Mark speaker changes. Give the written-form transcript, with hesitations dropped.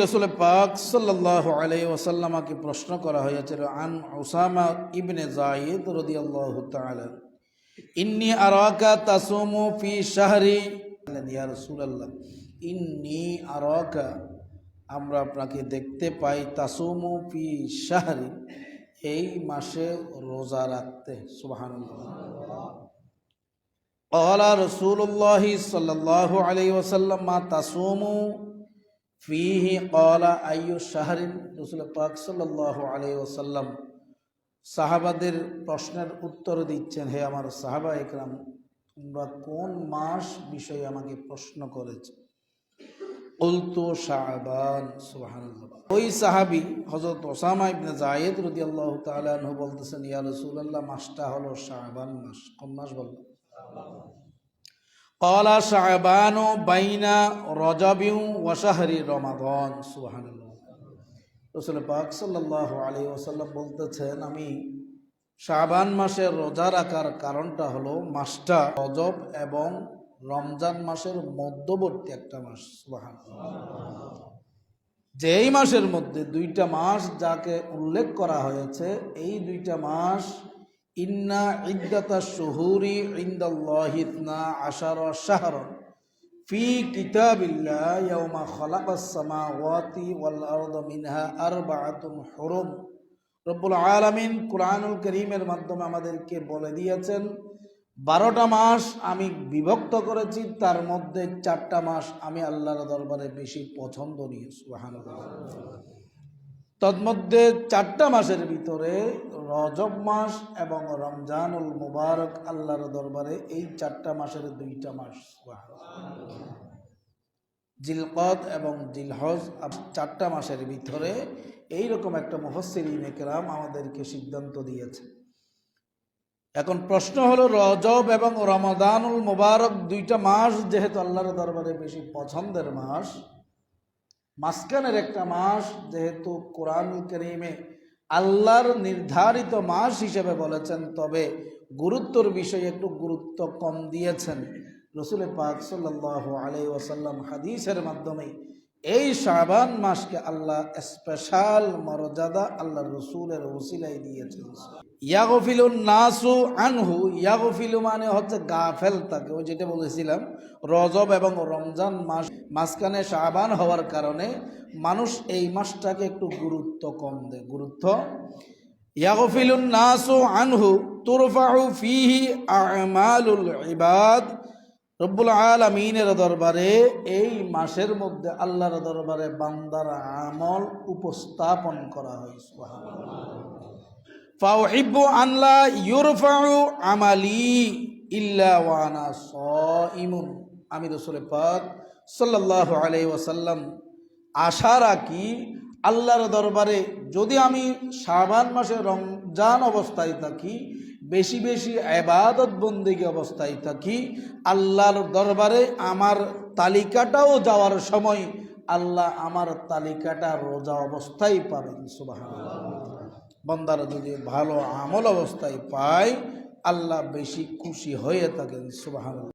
Speaker 1: রাসূল পাক সাল্লাল্লাহু আলাইহি ওয়াসাল্লামকে প্রশ্ন করা হয়েছিল আন উসামা ইবনে যায়েদ রাদিয়াল্লাহু তাআলা ইন্নী আরাকা তাসুমু ফি শাহরি ইয়া রাসূলুল্লাহ ইন্নী আরাকা আমরা আপনাকে দেখতে পাই তাসুমু ফি শাহরি এই মাসে রোজা রাখতে সুবহানাল্লাহ ক্বালা রাসূলুল্লাহ সাল্লাল্লাহু আলাইহি ওয়াসাল্লাম মা তাসুমু ফিহি ক্বালা আইয়ু শাহরিন রাসূল পাক সাল্লাল্লাহু আলাইহি ওয়াসাল্লাম সাহাবাদের প্রশ্নের উত্তর দিচ্ছেন, হে আমার সাহাবা একরাম, তোমরা কোন মাস বিষয়ে আমাকে প্রশ্ন করেছো? কুলতু শাবান। সুবহানাল্লাহ। ওই সাহাবী হযরত ওসামা ইবনে যায়েদ রাদিয়াল্লাহু তাআলা আনহু বলতেছেন, ইয়া রাসূলুল্লাহ, মাসটা হলো শাবান মাস। কোন মাস বললেন? ক্বালা শাবানু বাইনা রজবি ওয়া শাহরি রমাদান। সুবহানাল্লাহ। রাসূল পাক সাল্লাল্লাহু আলাইহি ওয়াসাল্লাম বলতেছেন, আমি শাবান মাসে রোজা রাখার কারণটা হলো মাসটা রজব এবং রমজান মাসের মধ্যবর্তী একটা মাস। সুবহানাল্লাহ। যেই মাসের মধ্যে দুইটা মাস যাকে উল্লেখ করা হয়েছে, এই দুইটা মাস ইন্না ইদ্দাতাশ শুহুরি ইনদাল্লাহি 12 শাহরান ফি কিতাবিল্লাহ ইয়াওমা খালাকাস সামাওয়াতি ওয়াল আরদা মিনহা আরবাআতুন হুরুম। রব্বুল আলামিন কুরআনুল কারীমের মাধ্যমে আমাদেরকে বলে দিয়েছেন 12টা মাস আমি বিভক্ত করেছি, তার মধ্যে 4টা মাস আমি আল্লাহর দরবারে বেশি পছন্দনীয়। সুবহানাল্লাহ। তন্মধ্যে 4টা মাসের ভিতরে রজব মাস এবং রমজানুল মুবারক আল্লাহর দরবারে এই 4টা মাসের 2টা মাস। জিলকদ এবং জিলহজ 4টা মাসের ভিতরে এইরকম একটা মুফাসসিরিন ইকরাম আমাদেরকে সিদ্ধান্ত দিয়েছে। এখন প্রশ্ন হলো, রজব এবং রমাদানুল মুবারক 2টা মাস যেহেতু আল্লাহর দরবারে বেশি পছন্দের মাস, মাঝখানের একটা মাস যেহেতু কোরআনুল কারীমে আল্লাহর নির্ধারিত মাস হিসেবে বলেছেন, তবে গুরুত্বর বিষয়ে একটু গুরুত্ব কম দিয়েছেন। রাসূল পাক সাল্লাল্লাহু আলাইহি ওয়াসাল্লাম হাদিসের মাধ্যমে এই শাবান মাসকে আল্লাহ স্পেশাল মর্যাদা আল্লাহর রাসূলের ওসিলায় দিয়েছেন। ইয়াগফিলুন নাসু আনহু, ইয়াগফিলু মানে হচ্ছে গাফেল থাকে। ওই যেটা বলেছিলাম, রজব এবং রমজান মাস মাঝখানে শাবান হওয়ার কারণে মানুষ এই মাসটাকে একটু গুরুত্ব কম দেয়। গুরুত্ব ইয়াগফিলুন নাসু আনহু তুরফাউ ফিহি আমালুল ইবাদ। রব্বুল আলামিনের দরবারে এই মাসের মধ্যে আল্লাহর দরবারে বান্দার আমল উপস্থাপন করা হয়। সুবহানাল্লাহ। ফাউহিব্বু আন লা ইউরফাউ আমালি ইল্লা ওয়া আনা সাইমুন। আমি রাসূল পাক সাল্লাল্লাহু আলাইহি ওয়াসাল্লাম আশা রাখি আল্লাহর দরবারে যদি আমি শাবান মাসে রমজান অবস্থায় থাকি, বেশি বেশি ইবাদত বন্দেগী অবস্থায় থাকি, আল্লাহর দরবারে আমার তালিকাটাও যাওয়ার সময় আল্লাহ আমার তালিকাটা রোজা অবস্থায় পাবেন। সুবহানাল্লাহ। বান্দারা যদি ভালো আমল অবস্থায় পায়, আল্লাহ বেশি খুশি হয়ে থাকেন। সুবহানাল্লাহ।